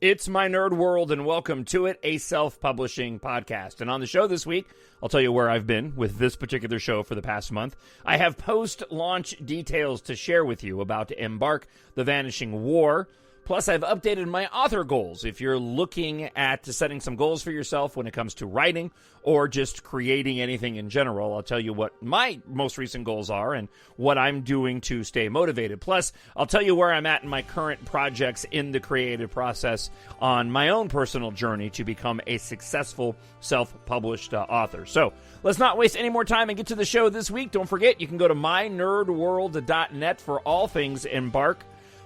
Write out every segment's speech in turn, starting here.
It's my nerd world, and welcome to it, a self-publishing podcast. And on the show this week, I'll tell you where I've been with this particular show for the past month. I have post-launch details to share with you about EMBARK, The Vanishing War. Plus, I've updated my author goals. If you're looking at setting some goals for yourself when it comes to writing or just creating anything in general, I'll tell you what my most recent goals are and what I'm doing to stay motivated. Plus, I'll tell you where I'm at in my current projects in the creative process on my own personal journey to become a successful self-published author. So, let's not waste any more time and get to the show this week. Don't forget, you can go to mynerdworld.net for all things EMBARK.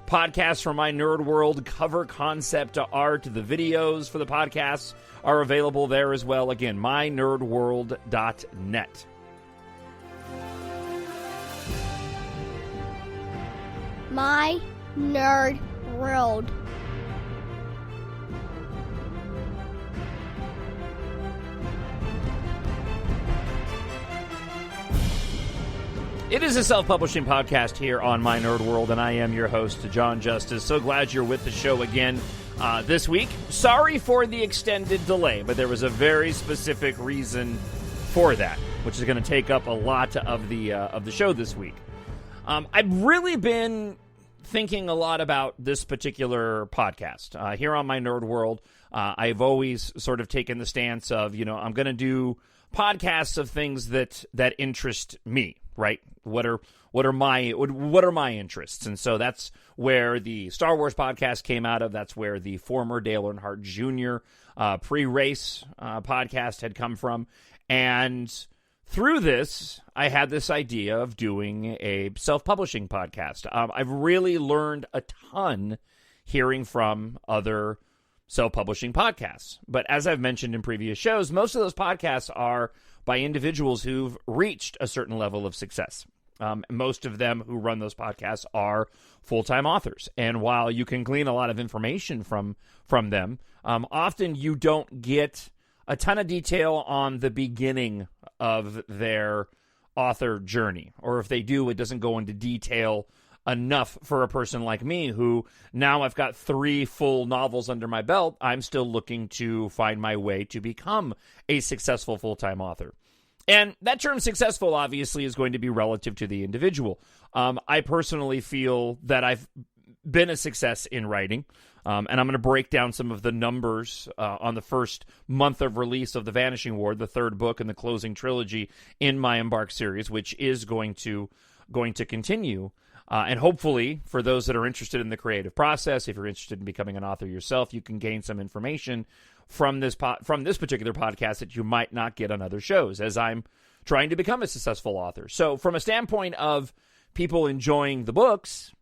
Podcasts from my nerd world, cover concept art, the videos for the podcasts are available there as well. Again, mynerdworld.net. My Nerd World. It is a self-publishing podcast here on My Nerd World, and I am your host, Jon Justice. So glad you're with the show again this week. Sorry for the extended delay, but there was a very specific reason for that, which is going to take up a lot of the show this week. I've really been thinking a lot about this particular podcast. Here on My Nerd World, I've always sort of taken the stance of, I'm going to do podcasts of things that interest me, right? What are my interests? And so that's where the Star Wars podcast came out of. That's where the former Dale Earnhardt Jr. Pre-race podcast had come from. And through this, I had this idea of doing a self-publishing podcast. I've really learned a ton hearing from other self-publishing podcasts. But as I've mentioned in previous shows, most of those podcasts are by individuals who've reached a certain level of success. Most of them who run those podcasts are full-time authors. And while you can glean a lot of information from them, often you don't get a ton of detail on the beginning of their author journey. Or if they do, it doesn't go into detail enough for a person like me who now I've got 3 full novels under my belt. I'm still looking to find my way to become a successful full-time author. And that term successful obviously is going to be relative to the individual. I personally feel that I've been a success in writing. And I'm going to break down some of the numbers on the first month of release of The Vanishing War, the 3rd book in the closing trilogy in my EMBARK series, which is going to continue. And hopefully, for those that are interested in the creative process, if you're interested in becoming an author yourself, you can gain some information from this particular podcast that you might not get on other shows, as I'm trying to become a successful author. So from a standpoint of people enjoying the books,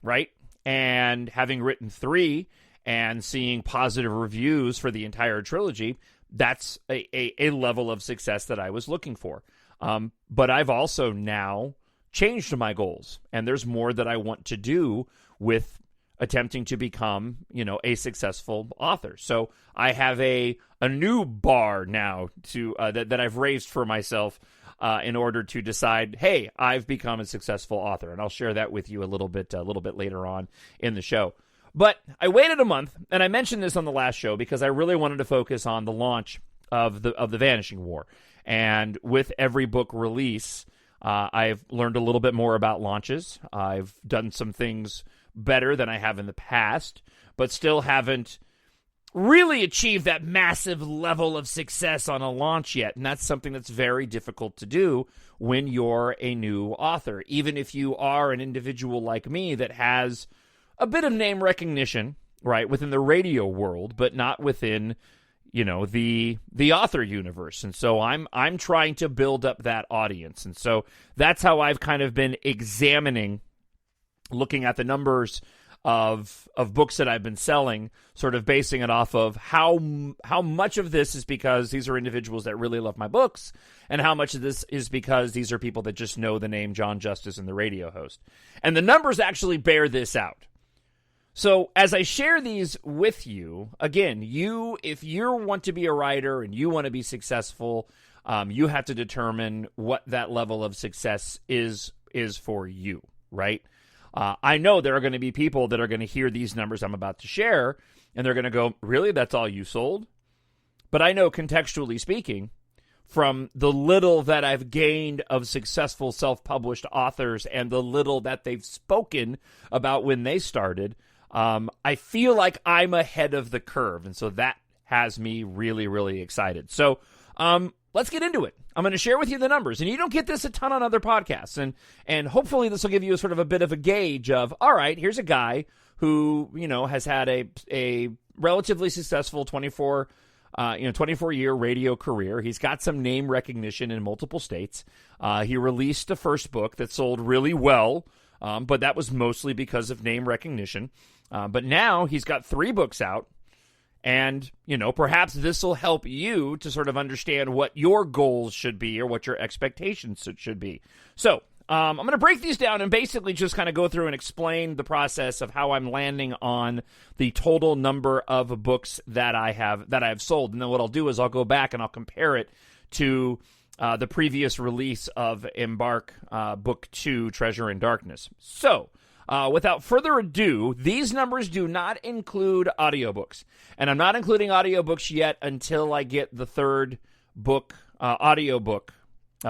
right, and having written 3 and seeing positive reviews for the entire trilogy, that's a level of success that I was looking for. But I've also now changed my goals, and there's more that I want to do with attempting to become, a successful author. So I have a new bar now to that I've raised for myself in order to decide, hey, I've become a successful author, and I'll share that with you a little bit later on in the show. But I waited a month, and I mentioned this on the last show because I really wanted to focus on the launch of the Vanishing War, and with every book release, I've learned a little bit more about launches. I've done some things better than I have in the past, but still haven't really achieved that massive level of success on a launch yet. And that's something that's very difficult to do when you're a new author. Even if you are an individual like me that has a bit of name recognition, right, within the radio world, but not within the author universe. And so I'm trying to build up that audience. And so that's how I've kind of been looking at the numbers of books that I've been selling, sort of basing it off of how much of this is because these are individuals that really love my books, and how much of this is because these are people that just know the name Jon Justice and the radio host. And the numbers actually bear this out. So as I share these with you, again, if you want to be a writer and you want to be successful, you have to determine what that level of success is for you, right? I know there are going to be people that are going to hear these numbers I'm about to share, and they're going to go, really, that's all you sold? But I know, contextually speaking, from the little that I've gained of successful self-published authors and the little that they've spoken about when they started, I feel like I'm ahead of the curve. And so that has me really, really excited. So let's get into it. I'm going to share with you the numbers. And you don't get this a ton on other podcasts. And hopefully this will give you sort of a bit of a gauge of, all right, here's a guy who, has had a relatively successful 24-year radio career. He's got some name recognition in multiple states. He released a first book that sold really well, but that was mostly because of name recognition. But now he's got 3 books out, and, perhaps this will help you to sort of understand what your goals should be or what your expectations should be. So, I'm going to break these down and basically just kind of go through and explain the process of how I'm landing on the total number of books that I have sold. And then what I'll do is I'll go back and I'll compare it to the previous release of EMBARK Book 2, Treasure in Darkness. So, without further ado, these numbers do not include audiobooks. And I'm not including audiobooks yet until I get the third book, audiobook,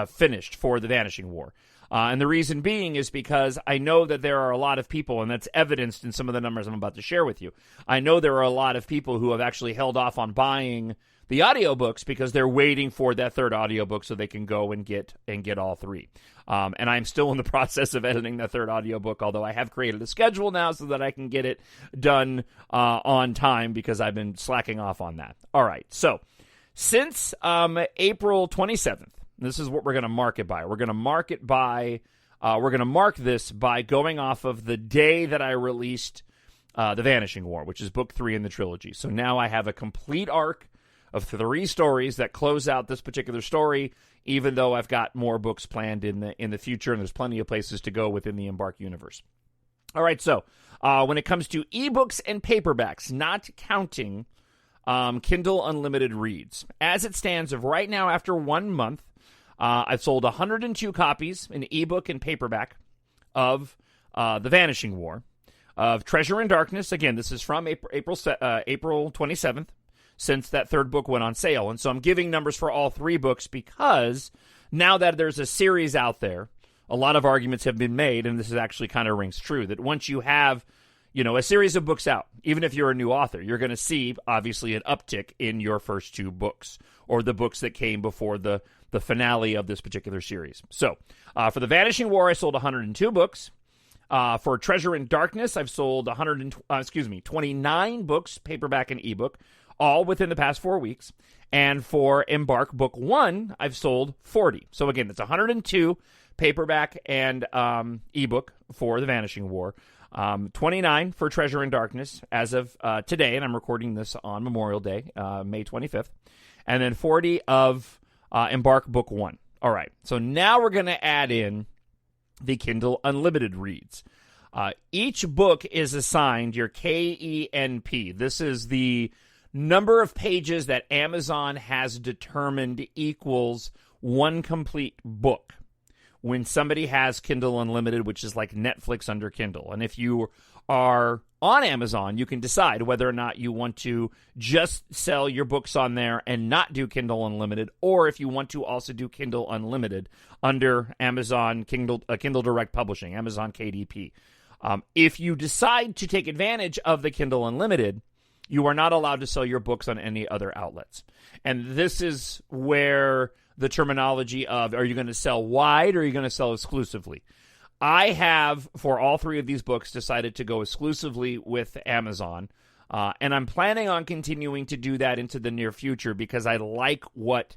finished for The Vanishing War. And the reason being is because I know that there are a lot of people, and that's evidenced in some of the numbers I'm about to share with you. I know there are a lot of people who have actually held off on buying the audiobooks because they're waiting for that third audiobook so they can go and get all 3. And I'm still in the process of editing that third audiobook, although I have created a schedule now so that I can get it done on time because I've been slacking off on that. All right, so since April 27th, this is what we're going to mark it by. We're going to mark this by going off of the day that I released The Vanishing War, which is book 3 in the trilogy. So now I have a complete arc of 3 stories that close out this particular story, even though I've got more books planned in the future, and there's plenty of places to go within the EMBARK universe. All right, so when it comes to ebooks and paperbacks, not counting Kindle Unlimited reads, as it stands of right now after 1 month, I've sold 102 copies in ebook and paperback of The Vanishing War, of Treasure in Darkness. Again, this is from April 27th, since that third book went on sale. And so I'm giving numbers for all 3 books because now that there's a series out there, a lot of arguments have been made, and this is actually kind of rings true, that once you have a series of books out, even if you're a new author, you're going to see, obviously, an uptick in your first 2 books, or the books that came before the finale of this particular series. So, for The Vanishing War, I sold 102 books. For Treasure in Darkness, I've sold 29 books, paperback and ebook, all within the past 4 weeks. And for EMBARK Book 1, I've sold 40. So again, that's 102 paperback and ebook for The Vanishing War. 29 for Treasure in Darkness as of today, and I'm recording this on Memorial Day, May 25th. And then 40 of EMBARK Book 1. All right, so now we're going to add in the Kindle Unlimited reads. Each book is assigned your KENP. This is the number of pages that Amazon has determined equals one complete book when somebody has Kindle Unlimited, which is like Netflix under Kindle. And if you are on Amazon, you can decide whether or not you want to just sell your books on there and not do Kindle Unlimited, or if you want to also do Kindle Unlimited under Amazon Kindle Direct Publishing, Amazon KDP. If you decide to take advantage of the Kindle Unlimited, you are not allowed to sell your books on any other outlets. And this is where the terminology of, are you going to sell wide or are you going to sell exclusively? I have, for all 3 of these books, decided to go exclusively with Amazon. And I'm planning on continuing to do that into the near future because I like what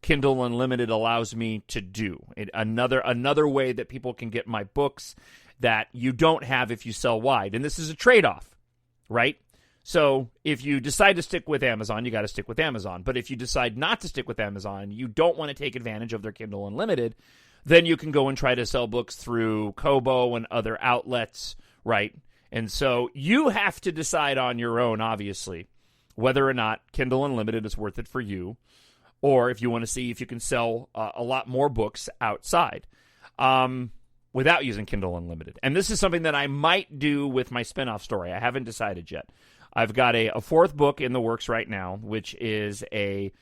Kindle Unlimited allows me to do. Another way that people can get my books that you don't have if you sell wide. And this is a trade-off, right? So if you decide to stick with Amazon, you got to stick with Amazon. But if you decide not to stick with Amazon, you don't want to take advantage of their Kindle Unlimited, then you can go and try to sell books through Kobo and other outlets, right? And so you have to decide on your own, obviously, whether or not Kindle Unlimited is worth it for you, or if you want to see if you can sell a lot more books outside. without using Kindle Unlimited. And this is something that I might do with my spinoff story. I haven't decided yet. I've got a fourth book in the works right now, which is a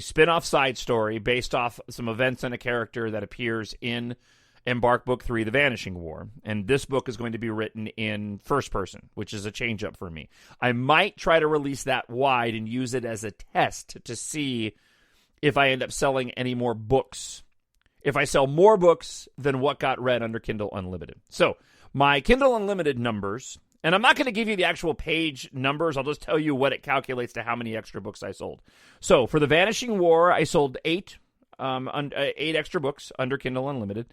spin-off side story based off some events and a character that appears in EMBARK Book 3, The Vanishing War. And this book is going to be written in first person, which is a change-up for me. I might try to release that wide and use it as a test to see if I end up selling any more books. If I sell more books than what got read under Kindle Unlimited. So, my Kindle Unlimited numbers, and I'm not going to give you the actual page numbers, I'll just tell you what it calculates to how many extra books I sold. So, for The Vanishing War, I sold 8 extra books under Kindle Unlimited.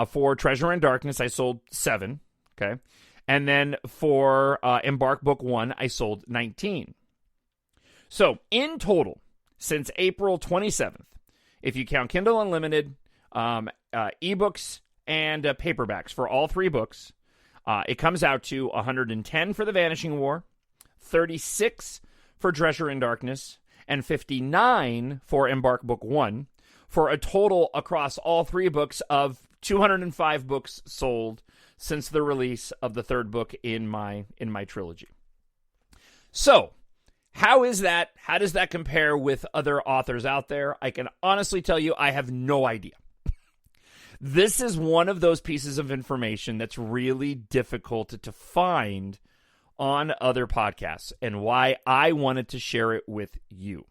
For Treasure in Darkness, I sold 7, okay? And then for EMBARK Book 1, I sold 19. So, in total, since April 27th, if you count Kindle Unlimited, ebooks, and paperbacks for all 3 books, it comes out to 110 for The Vanishing War, 36 for Treasure in Darkness, and 59 for EMBARK Book 1, for a total across all 3 books of 205 books sold since the release of the 3rd book in my trilogy. So, how is that? How does that compare with other authors out there? I can honestly tell you I have no idea. This is one of those pieces of information that's really difficult to find on other podcasts, and why I wanted to share it with you.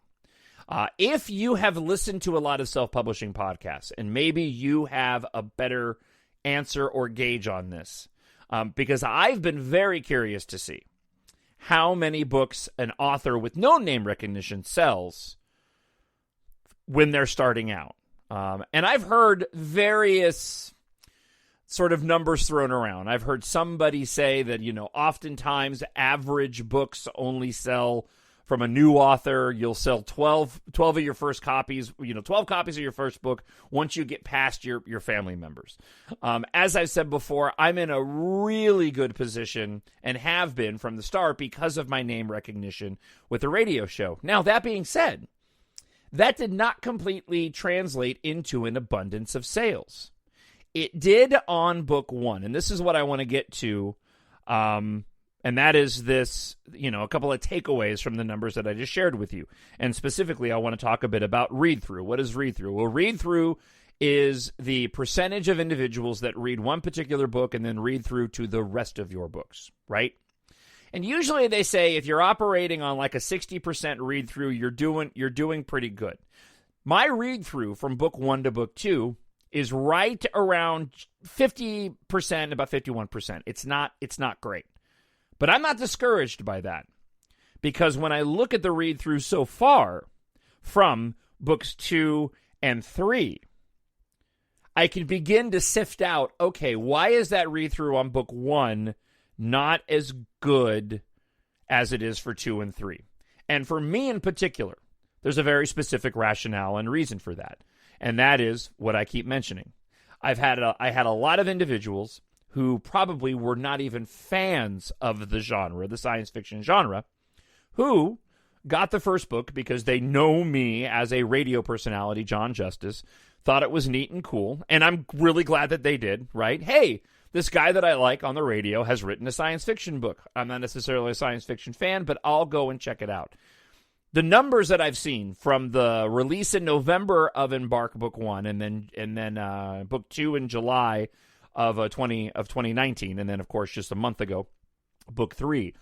If you have listened to a lot of self-publishing podcasts, and maybe you have a better answer or gauge on this, because I've been very curious to see how many books an author with no name recognition sells when they're starting out. And I've heard various sort of numbers thrown around. I've heard somebody say that, oftentimes average books only sell from a new author. You'll sell 12 of your first copies, 12 copies of your first book once you get past your family members. As I've said before, I'm in a really good position and have been from the start because of my name recognition with the radio show. Now, that being said, that did not completely translate into an abundance of sales. It did on book 1, and this is what I want to get to, and that is this, a couple of takeaways from the numbers that I just shared with you. And specifically, I want to talk a bit about read-through. What is read-through? Well, read-through is the percentage of individuals that read one particular book and then read through to the rest of your books, right? And usually they say if you're operating on like a 60% read-through, you're doing pretty good. My read-through from book 1 to book 2 is right around 50%, about 51%. It's not great. But I'm not discouraged by that, because when I look at the read-through so far from books 2 and 3, I can begin to sift out, okay, why is that read-through on book 1 not as good as it is for 2 and 3? And for me in particular, there's a very specific rationale and reason for that. And that is what I keep mentioning. I had a lot of individuals who probably were not even fans of the genre, the science fiction genre, who got the first book because they know me as a radio personality, Jon Justice, thought it was neat and cool, and I'm really glad that they did, right? Hey, this guy that I like on the radio has written a science fiction book. I'm not necessarily a science fiction fan, but I'll go and check it out. The numbers that I've seen from the release in November of EMBARK Book 1 and then Book 2 in July of 2019, and then, of course, just a month ago, Book 3,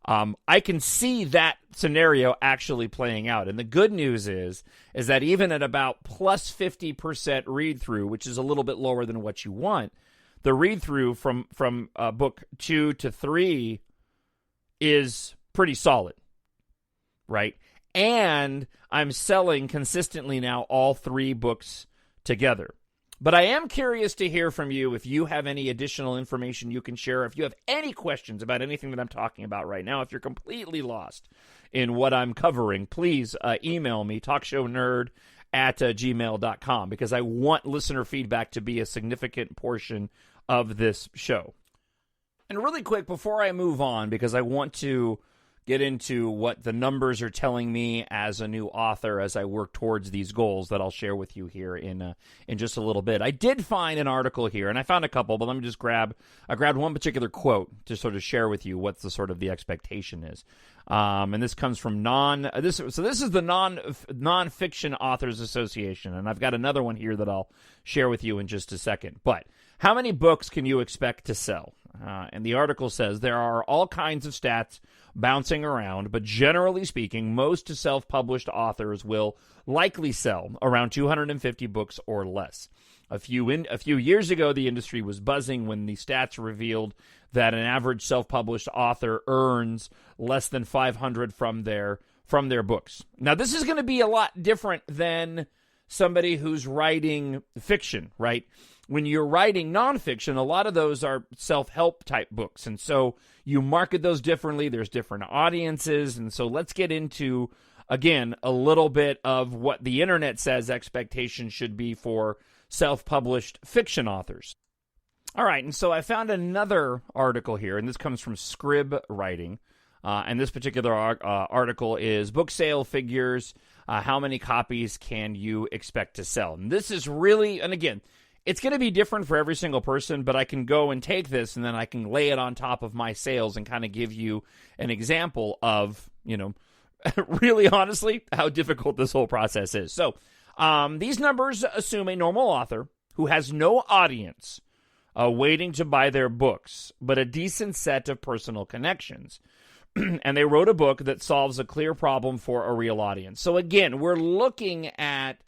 I can see that scenario actually playing out. And the good news is that even at about plus 50% read-through, which is a little bit lower than what you want, the read-through from Book 2 to 3 is pretty solid, right? And I'm selling consistently now all 3 books together. But I am curious to hear from you if you have any additional information you can share, if you have any questions about anything that I'm talking about right now. If you're completely lost in what I'm covering, please email me, TalkShowNerd@gmail.com, because I want listener feedback to be a significant portion of this show. And really quick, before I move on, because I want to get into what the numbers are telling me as a new author as I work towards these goals that I'll share with you here in just a little bit. I did find an article here, and I found a couple, but let me just grabbed one particular quote to sort of share with you what the sort of the expectation is. And this comes from this is the Nonfiction Authors Association, and I've got another one here that I'll share with you in just a second. But how many books can you expect to sell? And the article says there are all kinds of stats bouncing around, but generally speaking, most self-published authors will likely sell around 250 books or less. A few years ago, the industry was buzzing when the stats revealed that an average self-published author earns less than $500 from their books. Now, this is going to be a lot different than somebody who's writing fiction, right? When you're writing nonfiction, a lot of those are self-help type books, and so you market those differently. There's different audiences, and so let's get into, again, a little bit of what the internet says expectations should be for self-published fiction authors. All right, and so I found another article here, and this comes from Scrib Writing, and this particular article is book sale figures, how many copies can you expect to sell? And this is really, and again, it's going to be different for every single person, but I can go and take this and then I can lay it on top of my sales and kind of give you an example of, really honestly, how difficult this whole process is. So these numbers assume a normal author who has no audience waiting to buy their books, but a decent set of personal connections. And they wrote a book that solves a clear problem for a real audience. So again, we're looking at...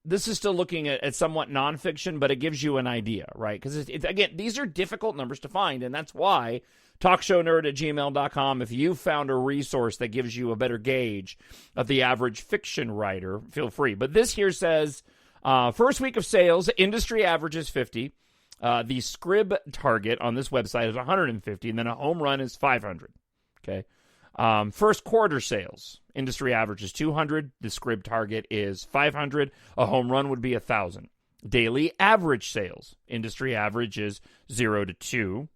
this is still looking at somewhat nonfiction, but it gives you an idea, right? Because, again, these are difficult numbers to find, and that's why TalkShowNerd@gmail.com, if you found a resource that gives you a better gauge of the average fiction writer, feel free. But this here says, first week of sales, industry average is 50. The Scrib target on this website is 150, and then a home run is 500, okay? First quarter sales, industry average is 200. The Scrib target is 500. A home run would be 1,000. Daily average sales, industry average is 0 to 2.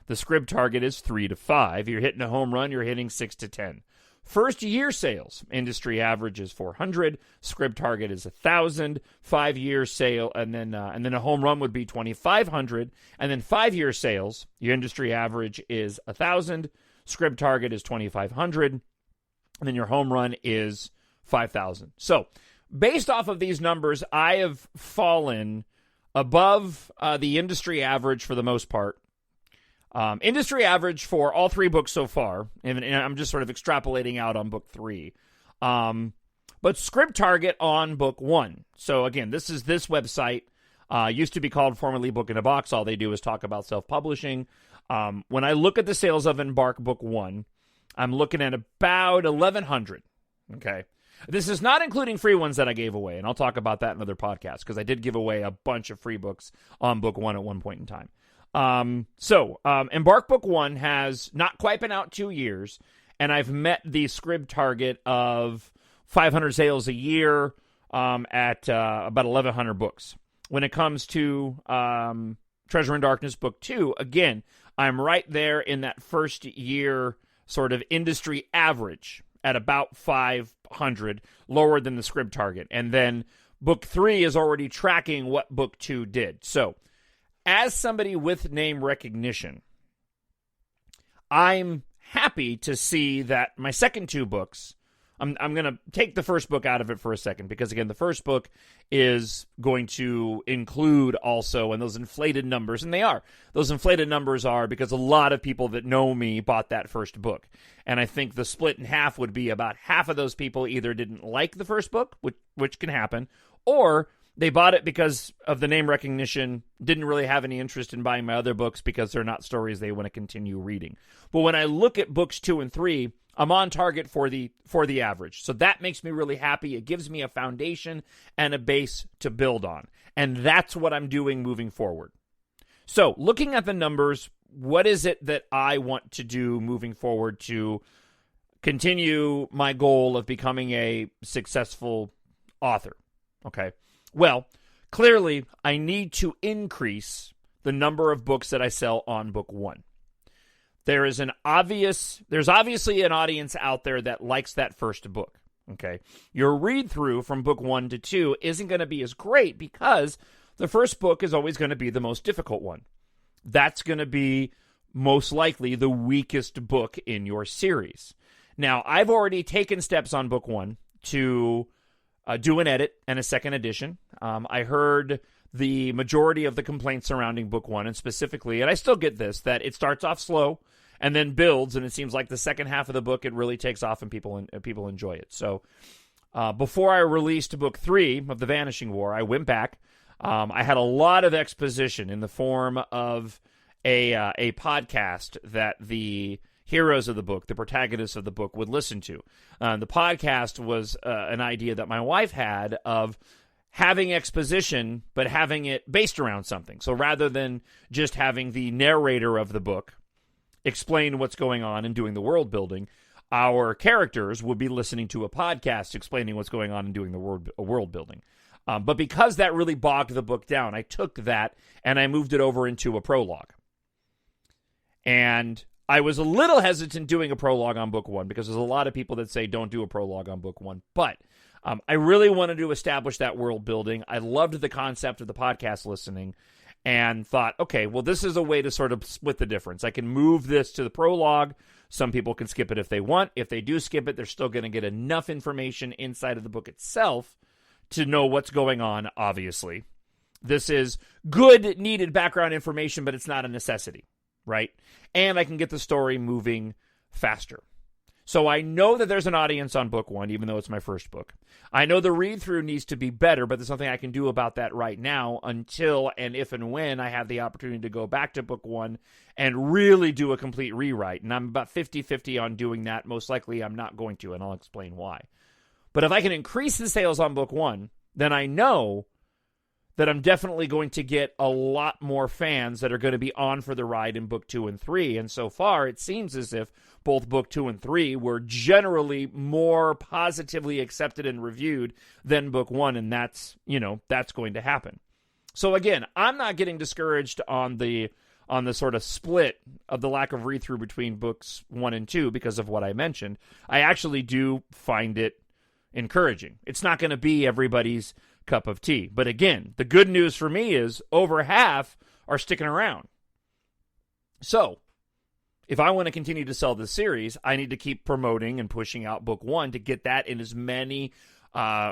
The Scrib target is 3 to 5. You're hitting a home run, you're hitting 6 to 10. First year sales, industry average is 400. Scrib target is 1,000. 5 year sale, and then a home run would be 2,500. And then 5 year sales, your industry average is 1,000. Scrib target is 2,500, and then your home run is 5,000. So, based off of these numbers, I have fallen above the industry average for the most part. Industry average for all three books so far, and I'm just sort of extrapolating out on book 3. But Scrib target on book 1. So, again, this website. Used to be called formerly Book in a Box. All they do is talk about self-publishing. When I look at the sales of EMBARK Book 1, I'm looking at about 1,100, okay? This is not including free ones that I gave away, and I'll talk about that in another podcast, because I did give away a bunch of free books on Book 1 at one point in time. EMBARK Book 1 has not quite been out 2 years, and I've met the Scrib target of 500 sales a year at about 1,100 books. When it comes to Treasure in Darkness Book 2, again, I'm right there in that first year sort of industry average at about 500, lower than the Scrib target. And then Book 3 is already tracking what Book 2 did. So, as somebody with name recognition, I'm happy to see that my second 2 books, I'm going to take the first book out of it for a second, because, again, the first book is going to include also, and those inflated numbers, and they are. Those inflated numbers are because a lot of people that know me bought that first book. And I think the split in half would be about half of those people either didn't like the first book, which can happen, or they bought it because of the name recognition, didn't really have any interest in buying my other books because they're not stories they want to continue reading. But when I look at books 2 and 3, I'm on target for the average. So that makes me really happy. It gives me a foundation and a base to build on. And that's what I'm doing moving forward. So looking at the numbers, what is it that I want to do moving forward to continue my goal of becoming a successful author? Okay. Well, clearly I need to increase the number of books that I sell on book 1. there's obviously an audience out there that likes that first book. Okay, your read through from book 1 to 2 isn't going to be as great because the first book is always going to be the most difficult one. That's going to be most likely the weakest book in your series. Now, I've already taken steps on book 1 to do an edit and a second edition. I heard the majority of the complaints surrounding book 1, and specifically, and I still get this, that it starts off slow and then builds, and it seems like the second half of the book, it really takes off and people enjoy it. So before I released book 3 of The Vanishing War, I went back. I had a lot of exposition in the form of a podcast that the heroes of the book, the protagonists of the book, would listen to. The podcast was an idea that my wife had of having exposition, but having it based around something. So rather than just having the narrator of the book explain what's going on and doing the world building, our characters would be listening to a podcast explaining what's going on and doing the world building. But because that really bogged the book down, I took that and I moved it over into a prologue. And I was a little hesitant doing a prologue on book 1 because there's a lot of people that say don't do a prologue on book 1. But I really wanted to establish that world building. I loved the concept of the podcast listening and thought, okay, well, this is a way to sort of split the difference. I can move this to the prologue. Some people can skip it if they want. If they do skip it, they're still going to get enough information inside of the book itself to know what's going on, obviously. This is good, needed background information, but it's not a necessity, right? And I can get the story moving faster. So I know that there's an audience on book 1, even though it's my first book. I know the read-through needs to be better, but there's something I can do about that right now until and if and when I have the opportunity to go back to book 1 and really do a complete rewrite. And I'm about 50-50 on doing that. Most likely I'm not going to, and I'll explain why. But if I can increase the sales on book 1, then I know that I'm definitely going to get a lot more fans that are going to be on for the ride in book 2 and 3. And so far, it seems as if both book 2 and 3 were generally more positively accepted and reviewed than book 1. And that's going to happen. So again, I'm not getting discouraged on the sort of split of the lack of read-through between books 1 and 2 because of what I mentioned. I actually do find it encouraging. It's not going to be everybody's cup of tea. But again, the good news for me is over half are sticking around. So, if I want to continue to sell this series, I need to keep promoting and pushing out book 1 to get that in as many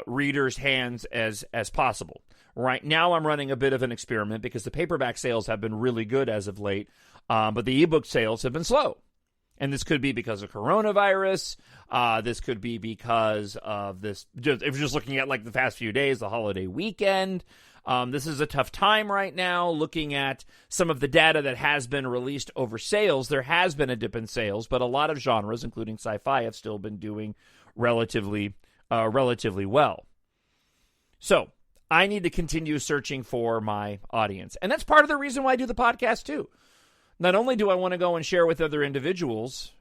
readers' hands as possible. Right now, I'm running a bit of an experiment because the paperback sales have been really good as of late, but the ebook sales have been slow. And this could be because of coronavirus. This could be because of this. If you're just looking at like the past few days, the holiday weekend. This is a tough time right now. Looking at some of the data that has been released over sales, there has been a dip in sales, but a lot of genres, including sci-fi, have still been doing relatively well. So I need to continue searching for my audience, and that's part of the reason why I do the podcast too. Not only do I want to go and share with other individuals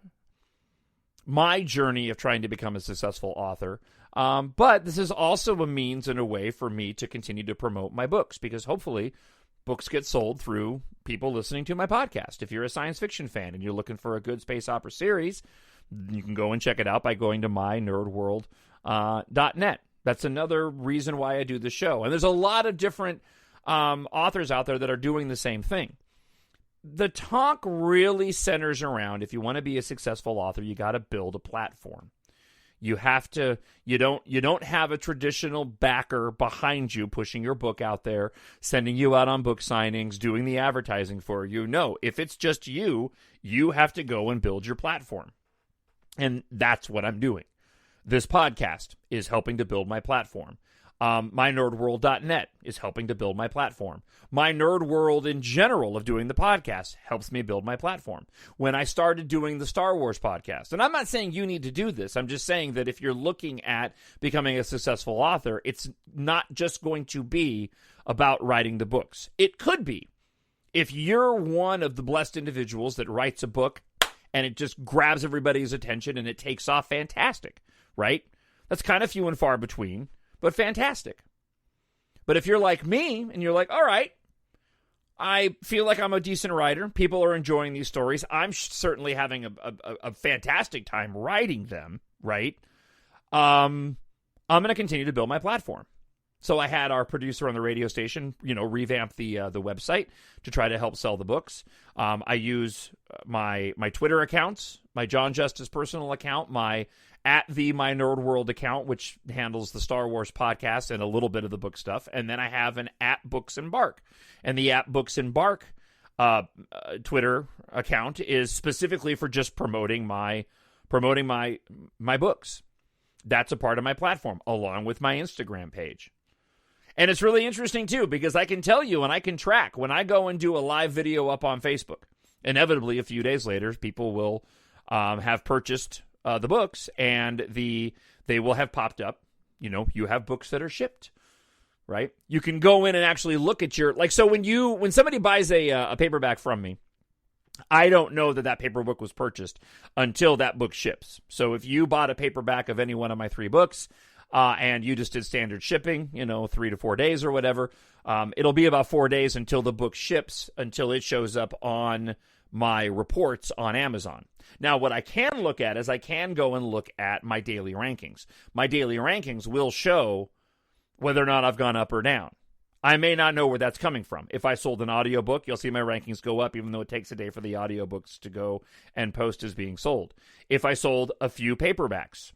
my journey of trying to become a successful author, but this is also a means and a way for me to continue to promote my books, because hopefully books get sold through people listening to my podcast. If you're a science fiction fan and you're looking for a good space opera series, you can go and check it out by going to mynerdworld.net. That's another reason why I do the show. And there's a lot of different authors out there that are doing the same thing. The talk really centers around, if you want to be a successful author, you got to build a platform. You have to, you don't have a traditional backer behind you pushing your book out there, sending you out on book signings, doing the advertising for you. No, if it's just you, you have to go and build your platform. And that's what I'm doing. This podcast is helping to build my platform. MyNerdWorld.net is helping to build my platform. My Nerd World in general of doing the podcast helps me build my platform. When I started doing the Star Wars podcast, and I'm not saying you need to do this, I'm just saying that if you're looking at becoming a successful author, it's not just going to be about writing the books. It could be. If you're one of the blessed individuals that writes a book and it just grabs everybody's attention and it takes off, fantastic, right? That's kind of few and far between, but fantastic. But if you're like me and you're like, all right, I feel like I'm a decent writer. People are enjoying these stories. I'm certainly having a fantastic time writing them, right? I'm going to continue to build my platform. So I had our producer on the radio station, revamp the website to try to help sell the books. I use my Twitter accounts, my Jon Justice personal account, my @my_nerd_world account, which handles the Star Wars podcast and a little bit of the book stuff, and then I have an @BooksEmbark, and the @BooksEmbark Twitter account is specifically for just promoting my books. That's a part of my platform, along with my Instagram page. And it's really interesting, too, because I can tell you and I can track when I go and do a live video up on Facebook. Inevitably, a few days later, people will have purchased the books, and they will have popped up. You have books that are shipped, right? You can go in and actually look at so when somebody buys a paperback from me, I don't know that paperback was purchased until that book ships. So if you bought a paperback of any one of my 3 books, and you just did standard shipping, 3 to 4 days or whatever, it'll be about 4 days until the book ships, until it shows up on my reports on Amazon. Now, what I can look at is I can go and look at my daily rankings. My daily rankings will show whether or not I've gone up or down. I may not know where that's coming from. If I sold an audiobook, you'll see my rankings go up, even though it takes a day for the audiobooks to go and post as being sold. If I sold a few paperbacks,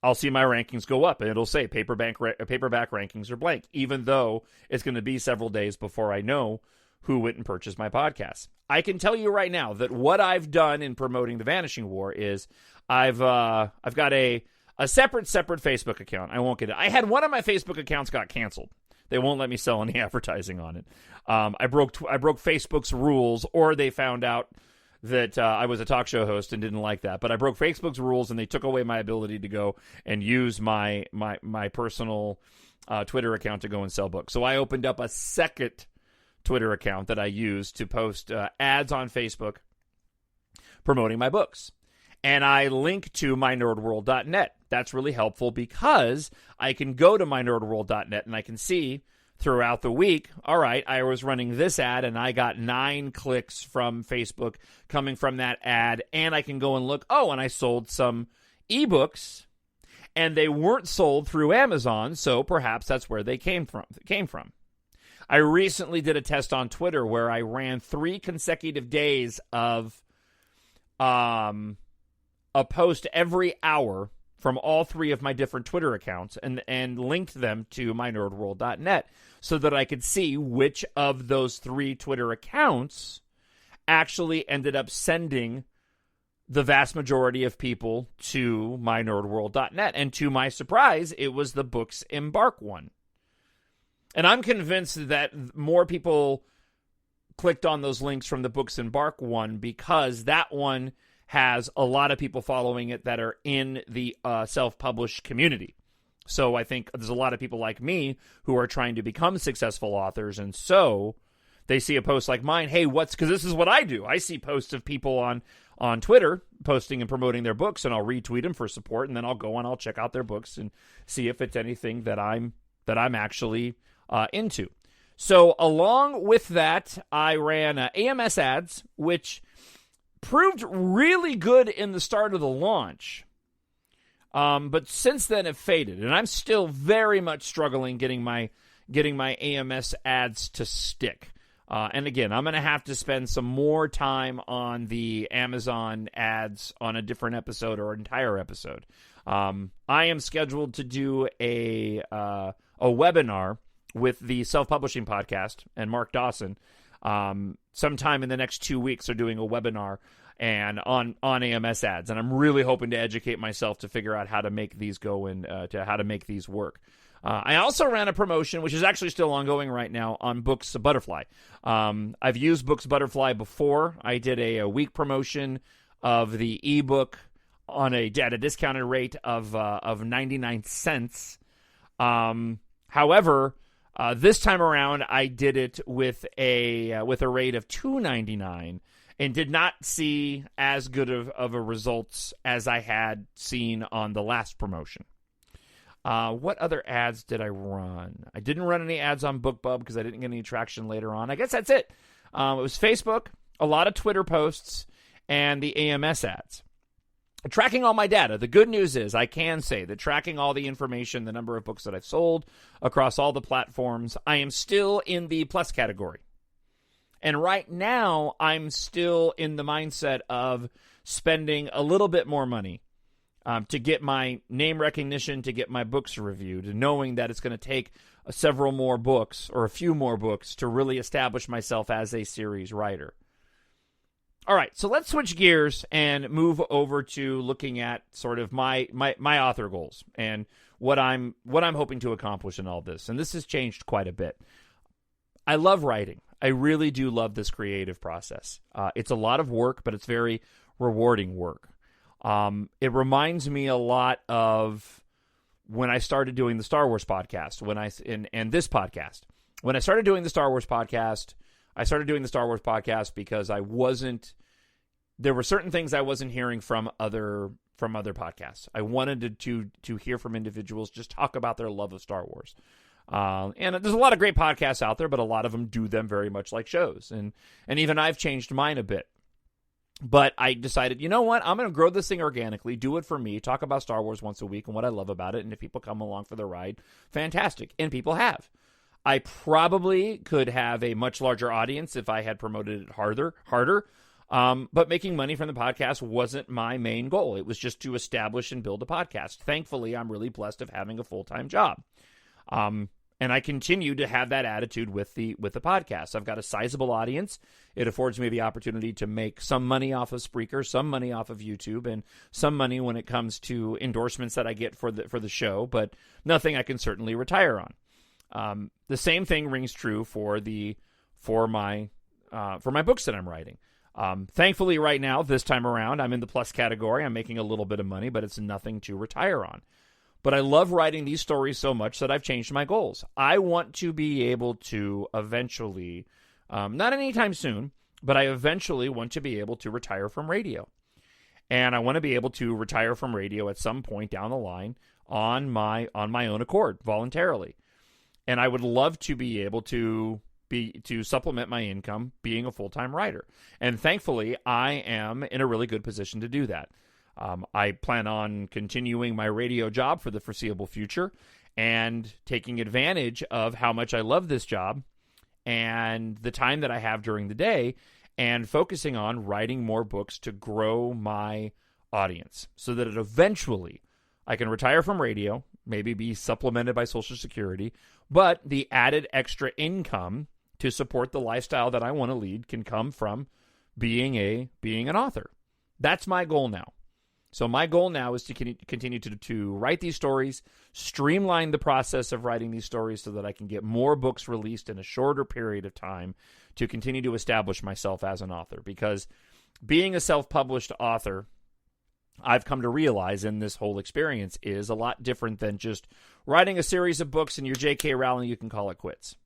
I'll see my rankings go up, and it'll say paperback rankings are blank, even though it's going to be several days before I know who went and purchased my podcast. I can tell you right now that what I've done in promoting the Vanishing War is I've got a separate Facebook account. I won't get it. I had one of my Facebook accounts got canceled. They won't let me sell any advertising on it. I broke Facebook's rules, or they found out that I was a talk show host and didn't like that. But I broke Facebook's rules, and they took away my ability to go and use my personal Twitter account to go and sell books. So I opened up a second Twitter account that I use to post ads on Facebook promoting my books. And I link to mynerdworld.net. That's really helpful because I can go to mynerdworld.net and I can see throughout the week, all right, I was running this ad and I got 9 clicks from Facebook coming from that ad. And I can go and look, and I sold some ebooks and they weren't sold through Amazon, so perhaps that's where they came from. I recently did a test on Twitter where I ran 3 consecutive days of a post every hour from all 3 of my different Twitter accounts and linked them to mynerdworld.net so that I could see which of those 3 Twitter accounts actually ended up sending the vast majority of people to mynerdworld.net. And to my surprise, it was the Books Embark one. And I'm convinced that more people clicked on those links from the Books Embark one because that one has a lot of people following it that are in the self-published community. So I think there's a lot of people like me who are trying to become successful authors, and so they see a post like mine, hey, because this is what I do. I see posts of people on Twitter posting and promoting their books, and I'll retweet them for support, and then I'll go and I'll check out their books and see if it's anything that I'm actually into. So along with that, I ran AMS ads, which proved really good in the start of the launch. But since then have faded, and I'm still very much struggling getting my AMS ads to stick. And again, I'm going to have to spend some more time on the Amazon ads on a different episode or entire episode. I am scheduled to do a webinar with the Self-Publishing Podcast and Mark Dawson. Sometime in the next 2 weeks, they're doing a webinar and on AMS ads, and I'm really hoping to educate myself to figure out how to make these go and to how to make these work. I also ran a promotion, which is actually still ongoing right now, on Books Butterfly. I've used Books Butterfly before. I did a week promotion of the ebook at a discounted rate of 99 cents. However, this time around, I did it with a rate of $2.99 and did not see as good of a results as I had seen on the last promotion. What other ads did I run? I didn't run any ads on BookBub because I didn't get any traction later on. I guess that's it. It was Facebook, a lot of Twitter posts, and the AMS ads. Tracking all my data. The good news is I can say that tracking all the information, the number of books that I've sold across all the platforms, I am still in the plus category. And right now, I'm still in the mindset of spending a little bit more money to get my name recognition, to get my books reviewed, and knowing that it's going to take several more books or a few more books to really establish myself as a series writer. All right, so let's switch gears and move over to looking at sort of my author goals and what I'm hoping to accomplish in all this. And this has changed quite a bit. I love writing. I really do love this creative process. It's a lot of work, but it's very rewarding work. It reminds me a lot of when I started doing the Star Wars podcast, and this podcast. When I started doing the Star Wars podcast, because there were certain things I wasn't hearing from other podcasts. I wanted to hear from individuals just talk about their love of Star Wars. And there's a lot of great podcasts out there, but a lot of them do them very much like shows. And even I've changed mine a bit. But I decided, you know what? I'm going to grow this thing organically, do it for me, talk about Star Wars once a week and what I love about it. And if people come along for the ride, fantastic. And people have. I probably could have a much larger audience if I had promoted it harder. But making money from the podcast wasn't my main goal. It was just to establish and build a podcast. Thankfully, I'm really blessed of having a full-time job. And I continue to have that attitude with the podcast. I've got a sizable audience. It affords me the opportunity to make some money off of Spreaker, some money off of YouTube, and some money when it comes to endorsements that I get for the show, but nothing I can certainly retire on. The same thing rings true for my books that I'm writing. Thankfully, right now, this time around, I'm in the plus category. I'm making a little bit of money, but it's nothing to retire on. But I love writing these stories so much that I've changed my goals. I want to be able to eventually, not anytime soon, but I eventually want to be able to retire from radio. And I want to be able to retire from radio at some point down the line on my own accord, voluntarily. And I would love to be able to supplement my income being a full-time writer. And thankfully, I am in a really good position to do that. I plan on continuing my radio job for the foreseeable future and taking advantage of how much I love this job and the time that I have during the day and focusing on writing more books to grow my audience so that eventually I can retire from radio, maybe be supplemented by Social Security, but the added extra income to support the lifestyle that I want to lead can come from being an author. That's my goal now. So my goal now is to continue to write these stories, streamline the process of writing these stories so that I can get more books released in a shorter period of time to continue to establish myself as an author. Because being a self-published author, I've come to realize in this whole experience, is a lot different than just writing a series of books and your J.K. Rowling, you can call it quits.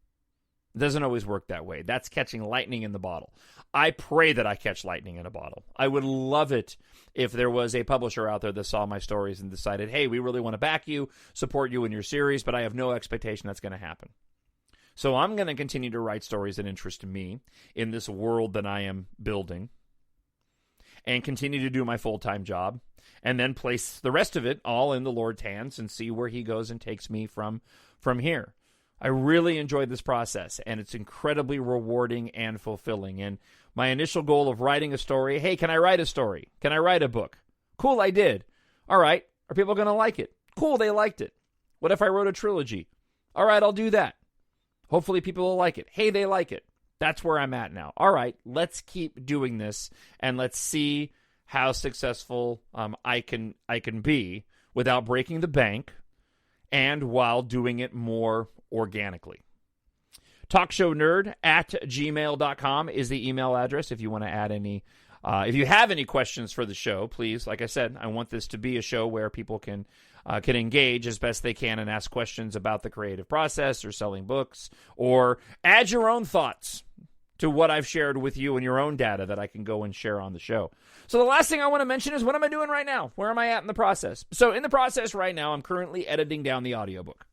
It doesn't always work that way. That's catching lightning in the bottle. I pray that I catch lightning in a bottle. I would love it if there was a publisher out there that saw my stories and decided, hey, we really want to back you, support you in your series, but I have no expectation that's going to happen. So I'm going to continue to write stories that interest me in this world that I am building and continue to do my full-time job and then place the rest of it all in the Lord's hands and see where he goes and takes me from here. I really enjoyed this process, and it's incredibly rewarding and fulfilling. And my initial goal of writing a story, hey, can I write a story? Can I write a book? Cool, I did. All right, are people going to like it? Cool, they liked it. What if I wrote a trilogy? All right, I'll do that. Hopefully people will like it. Hey, they like it. That's where I'm at now. All right, let's keep doing this, and let's see how successful I can be without breaking the bank and while doing it more organically. TalkShowNerd at gmail.com is the email address if you want to add any. If you have any questions for the show, please, like I said, I want this to be a show where people can engage as best they can and ask questions about the creative process or selling books or add your own thoughts. to what I've shared with you and your own data that I can go and share on the show. So the last thing I want to mention is, what am I doing right now? Where am I at in the process? So in the process right now, I'm currently editing down the audiobook.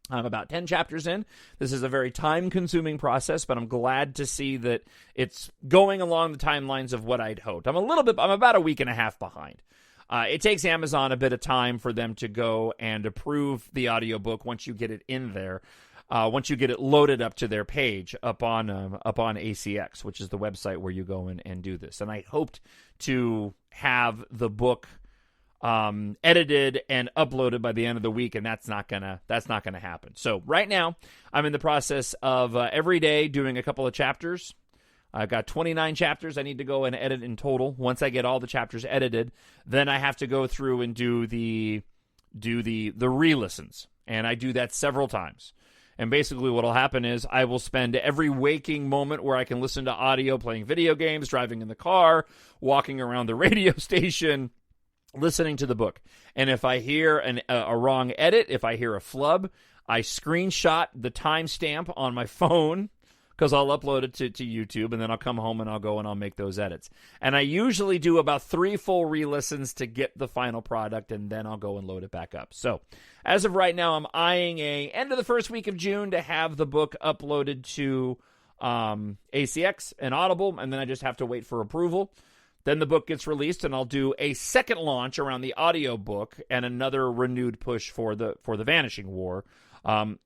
I'm about 10 chapters in. This is a very time-consuming process, but I'm glad to see that it's going along the timelines of what I'd hoped. I'm about a week and a half behind. It takes Amazon a bit of time for them to go and approve the audiobook once you get it in there. Once you get it loaded up to their page up on ACX, which is the website where you go in and do this. And I hoped to have the book edited and uploaded by the end of the week, and that's not gonna happen. So right now, I'm in the process of every day doing a couple of chapters. I've got 29 chapters I need to go and edit in total. Once I get all the chapters edited, then I have to go through and do the re-listens, and I do that several times. And basically what will happen is I will spend every waking moment where I can listen to audio, playing video games, driving in the car, walking around the radio station, listening to the book. And if I hear a wrong edit, if I hear a flub, I screenshot the timestamp on my phone, because I'll upload it to YouTube, and then I'll come home and I'll go and I'll make those edits. And I usually do about 3 full re-listens to get the final product, and then I'll go and load it back up. So as of right now, I'm eyeing a end of the first week of June to have the book uploaded to ACX and Audible, and then I just have to wait for approval. Then the book gets released, and I'll do a second launch around the audiobook and another renewed push for the Vanishing War,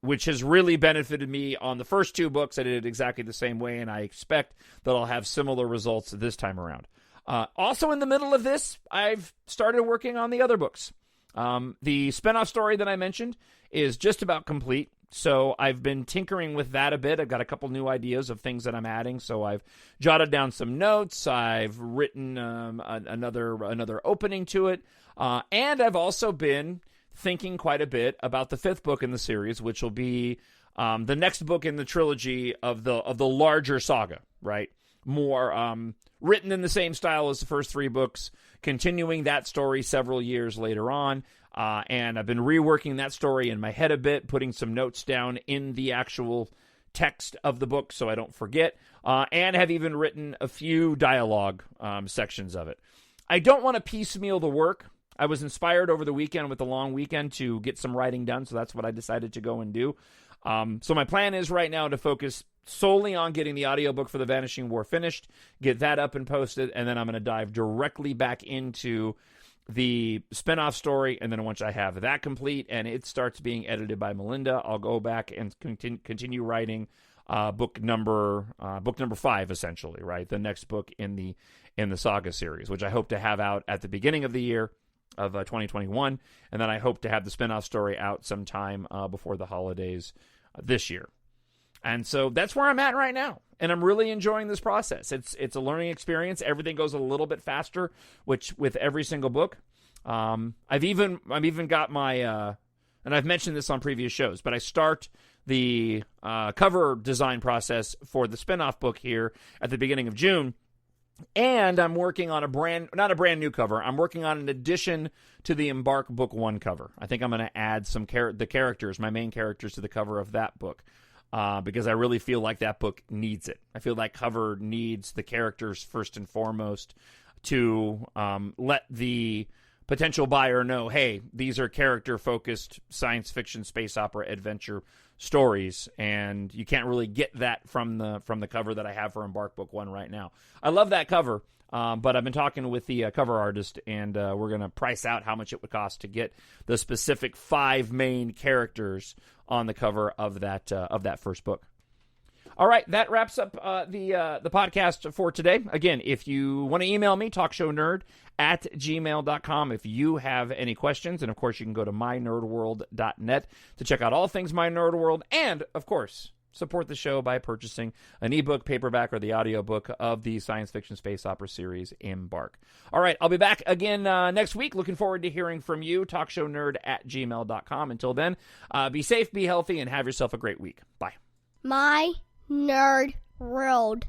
which has really benefited me on the first 2 books. I did it exactly the same way, and I expect that I'll have similar results this time around. Also in the middle of this, I've started working on the other books. The spinoff story that I mentioned is just about complete. So I've been tinkering with that a bit. I've got a couple new ideas of things that I'm adding. So I've jotted down some notes. I've written another opening to it. And I've also been thinking quite a bit about the 5th book in the series, which will be the next book in the trilogy of the larger saga, right? More written in the same style as the first 3 books, continuing that story several years later on. And I've been reworking that story in my head a bit, putting some notes down in the actual text of the book so I don't forget, and have even written a few dialogue sections of it. I don't want to piecemeal the work. I was inspired over the weekend with the long weekend to get some writing done, so that's what I decided to go and do. So my plan is right now to focus solely on getting the audiobook for The Vanishing War finished, get that up and posted, and then I'm going to dive directly back into the spinoff story, and then once I have that complete and it starts being edited by Melinda, I'll go back and continue writing book number 5, essentially, right? The next book in the saga series, which I hope to have out at the beginning of the year of 2021, and then I hope to have the spinoff story out sometime before the holidays this year. And so that's where I'm at right now, and I'm really enjoying this process. It's a learning experience. Everything goes a little bit faster, which with every single book. I've even got my and I've mentioned this on previous shows, but I start the cover design process for the spinoff book here at the beginning of June. And I'm working on not a brand new cover. I'm working on an addition to the EMBARK Book 1 cover. I think I'm going to add some my main characters, to the cover of that book. Because I really feel like that book needs it. I feel like cover needs the characters first and foremost to let the potential buyer know, hey, these are character-focused science fiction, space opera, adventure stories, and you can't really get that from the cover that I have for EMBARK Book 1 right now. I love that cover, but I've been talking with the cover artist, and we're going to price out how much it would cost to get the specific 5 main characters on the cover of that first book. All right, that wraps up the podcast for today. Again, if you want to email me, TalkShowNerd@gmail.com if you have any questions. And, of course, you can go to mynerdworld.net to check out all things My Nerd World. And, of course, support the show by purchasing an ebook, paperback, or the audiobook of the science fiction space opera series EMBARK. All right, I'll be back again next week. Looking forward to hearing from you. TalkShowNerd@gmail.com. Until then, be safe, be healthy, and have yourself a great week. Bye. My Nerd World.